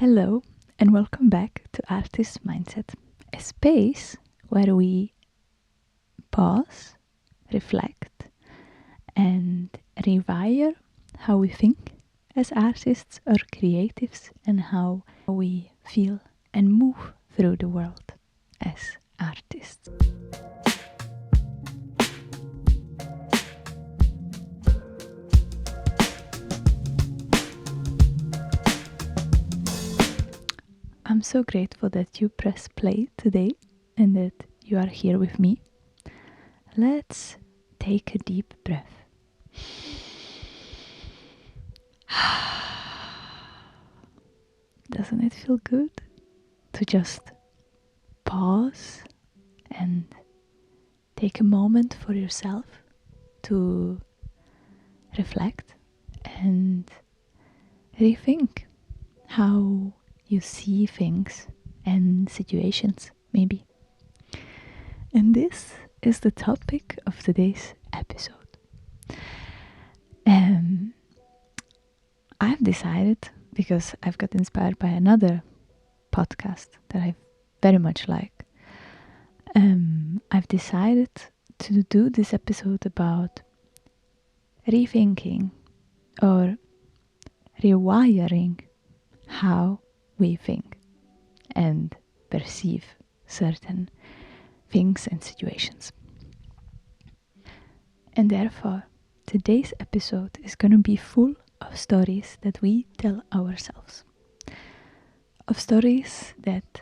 Hello and welcome back to Artist Mindset, a space where we pause, reflect, and rewire how we think as artists or creatives and how we feel and move through the world as artists. I'm so grateful that you press play today and that you are here with me. Let's take a deep breath. Doesn't it feel good to just pause and take a moment for yourself to reflect and rethink how you see things and situations, maybe. And this is the topic of today's episode. I've decided, because I've got inspired by another podcast that I very much like, I've decided to do this episode about rethinking or rewiring how we think and perceive certain things and situations. And therefore, today's episode is going to be full of stories that we tell ourselves, of stories that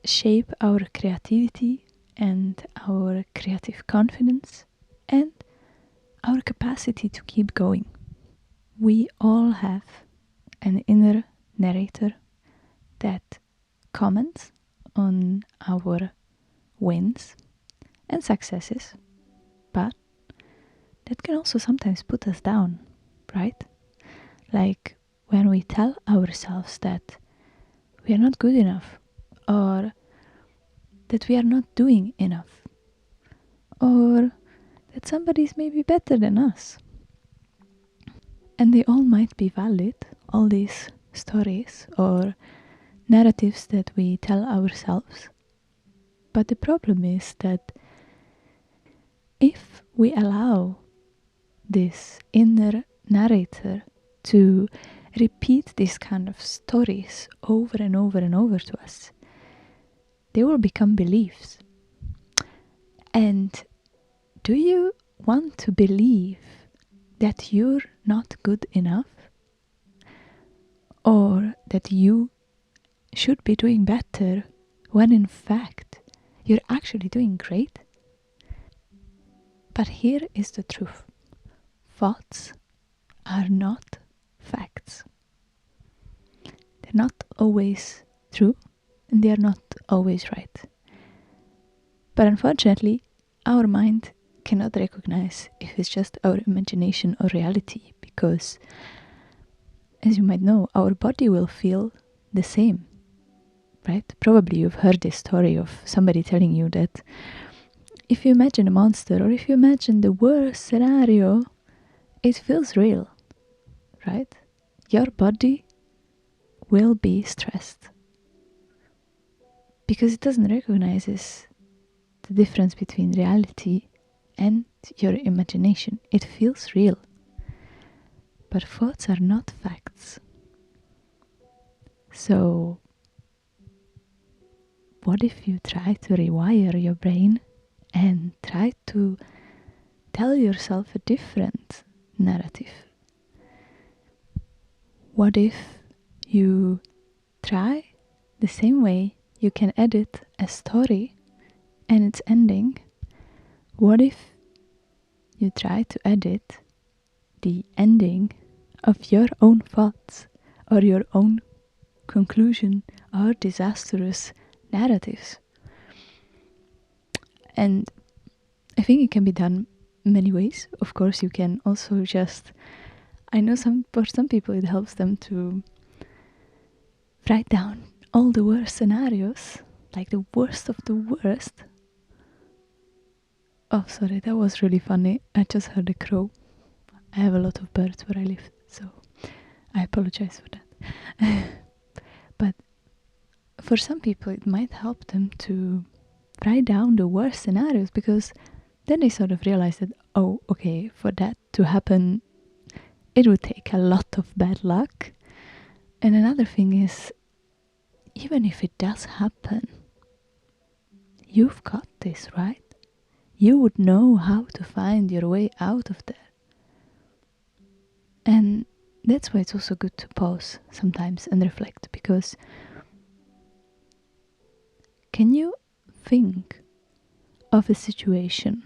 shape our creativity and our creative confidence and our capacity to keep going. We all have an inner narrator that comments on our wins and successes, but that can also sometimes put us down, right? Like when we tell ourselves that we are not good enough, or that we are not doing enough, or that somebody's maybe better than us. And they all might be valid, all these stories or narratives that we tell ourselves. But the problem is that if we allow this inner narrator to repeat these kind of stories over and over and over to us, they will become beliefs. And do you want to believe that you're not good enough? Or that you should be doing better when in fact you're actually doing great? But here is the truth. Thoughts are not facts. They're not always true and they are not always right. But unfortunately, our mind cannot recognize if it's just our imagination or reality, because as you might know, our body will feel the same, right? Probably you've heard this story of somebody telling you that if you imagine a monster or if you imagine the worst scenario, it feels real, right? Your body will be stressed because it doesn't recognize the difference between reality and your imagination. It feels real. But thoughts are not facts. So, what if you try to rewire your brain and try to tell yourself a different narrative? What if you try the same way you can edit a story and its ending? What if you try to edit the ending of your own thoughts or your own conclusion or disastrous narratives? And I think it can be done many ways. Of course, you can also just, I know for some people it helps them to write down all the worst scenarios, like the worst of the worst. Oh, sorry, that was really funny. I just heard a crow. I have a lot of birds where I live, so I apologize for that. for some people it might help them to write down the worst scenarios, because then they sort of realize that, oh, okay, for that to happen, it would take a lot of bad luck. And another thing is, even if it does happen, you've got this, right? You would know how to find your way out of there. And that's why it's also good to pause sometimes and reflect, because can you think of a situation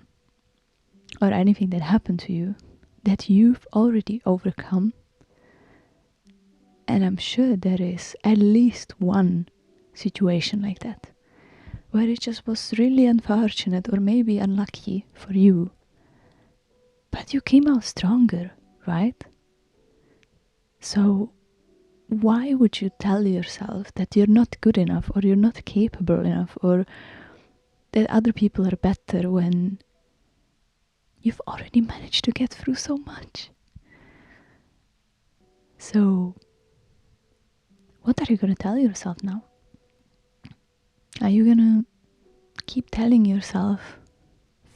or anything that happened to you that you've already overcome? And I'm sure there is at least one situation like that, where it just was really unfortunate or maybe unlucky for you, but you came out stronger, right? So why would you tell yourself that you're not good enough, or you're not capable enough, or that other people are better, when you've already managed to get through so much? So what are you going to tell yourself now? Are you going to keep telling yourself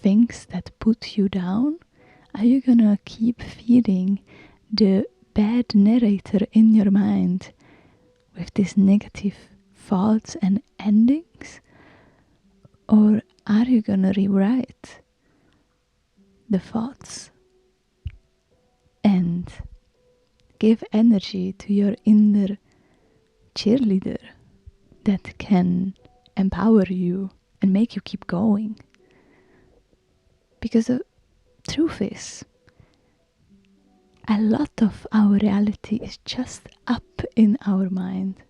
things that put you down? Are you going to keep feeding the bad narrator in your mind with these negative thoughts and endings? Or are you going to rewrite the thoughts and give energy to your inner cheerleader that can empower you and make you keep going? Because the truth is, a lot of our reality is just up in our mind.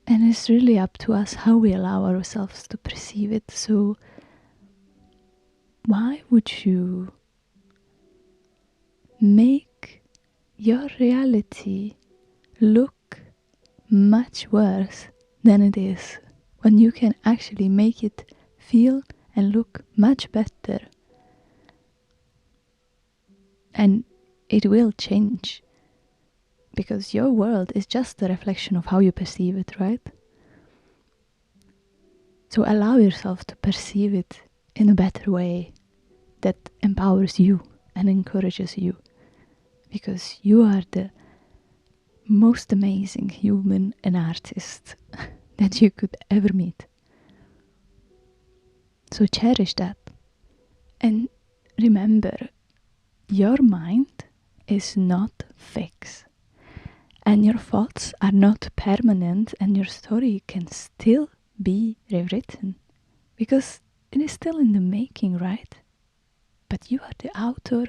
And it's really up to us how we allow ourselves to perceive it. So why would you make your reality look much worse than it is, when you can actually make it feel and look much better? And it will change, because your world is just a reflection of how you perceive it, right? So allow yourself to perceive it in a better way that empowers you and encourages you, because you are the most amazing human and artist that you could ever meet. So cherish that. And remember, your mind is not fixed, and your thoughts are not permanent, and your story can still be rewritten, because it is still in the making, right? But you are the author.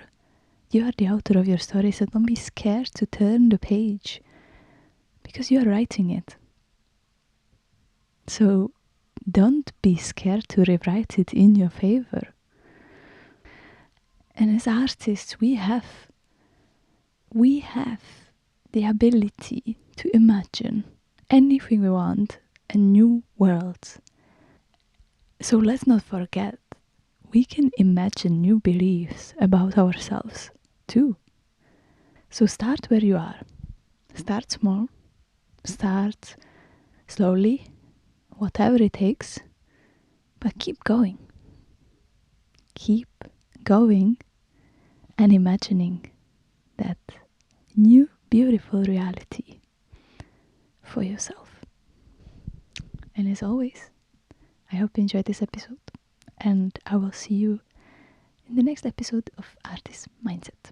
You are the author of your story, so don't be scared to turn the page, because you are writing it. So don't be scared to rewrite it in your favor. And as artists, we have the ability to imagine anything we want, a new world. So let's not forget, we can imagine new beliefs about ourselves too. So start where you are. Start small. Start slowly, whatever it takes, but keep going. Keep going and imagining that new beautiful reality for yourself. And as always, I hope you enjoyed this episode, and I will see you in the next episode of Artist Mindset.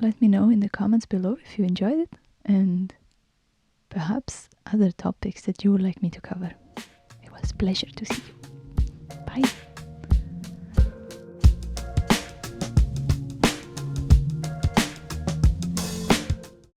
Let me know in the comments below if you enjoyed it, and perhaps other topics that you would like me to cover. It was a pleasure to see you.